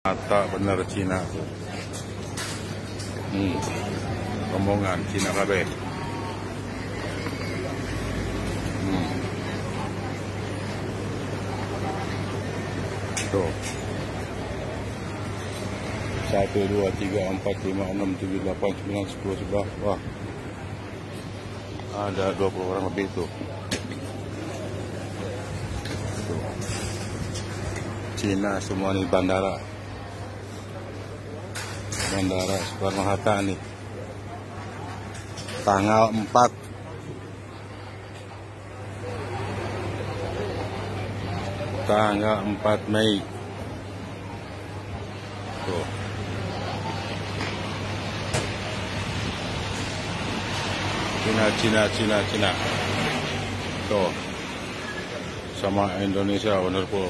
Mata bener Cina tuh. Rombongan Cina kabeh. Tuh. 1, 2, 3, 4, 5, 6, 7, 8, 9, 10, 11. Wah. Ada 20 orang lebih tuh. Tuh. Cina semua nih bandara. Bandara Soekarno-Hatta nih. Tanggal 4. Tanggal 4 Mei. Tuh. Cina. Tuh. Sama Indonesia wonderful.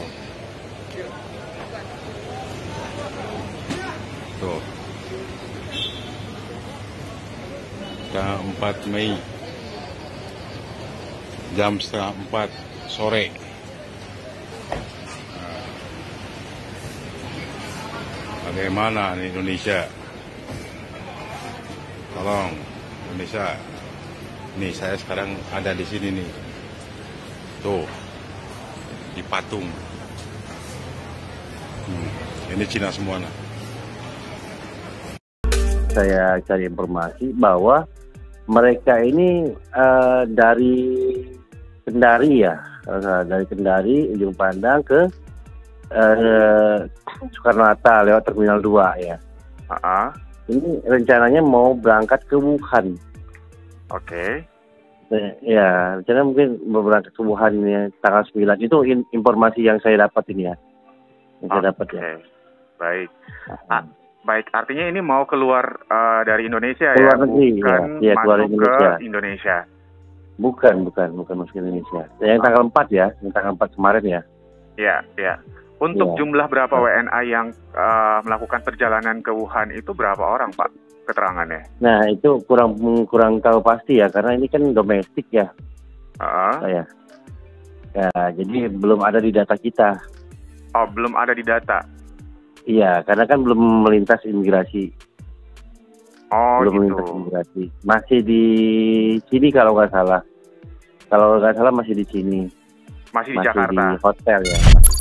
Tuh. Tanggal 4 Mei. Jam setengah 4 sore. Bagaimana nih Indonesia? Tolong Indonesia. Nih saya sekarang ada di sini nih. Tuh. Di patung. Ini Cina semua nah. Saya cari informasi bahwa mereka ini dari Kendari ya, dari Kendari ujung pandang ke Soekarno-Hatta lewat Terminal 2 ya. Ini rencananya mau berangkat ke Wuhan. Oke. Ya, rencana mungkin mau berangkat ke Wuhan ini tanggal 9. Itu informasi yang saya dapat ini ya. Yang saya dapat ya. Baik. Baik, artinya ini mau keluar dari Indonesia keluar ya, negeri, bukan ya, masuk keluar Indonesia. ke Indonesia. Bukan masuk ke Indonesia. Yang tanggal 4 ya, yang tanggal 4 kemarin ya. Ya. Untuk jumlah berapa WNA yang melakukan perjalanan ke Wuhan itu berapa orang, Pak, keterangannya? Nah, itu kurang tahu pasti ya, karena ini kan domestik ya. Ya, jadi belum ada di data kita. Oh, belum ada di data? Iya, karena kan belum melintas imigrasi. Oh, belum gitu. melintas imigrasi. Masih di sini kalau nggak salah. Kalau nggak salah masih di sini. Masih di Jakarta? Di hotel ya. Masih.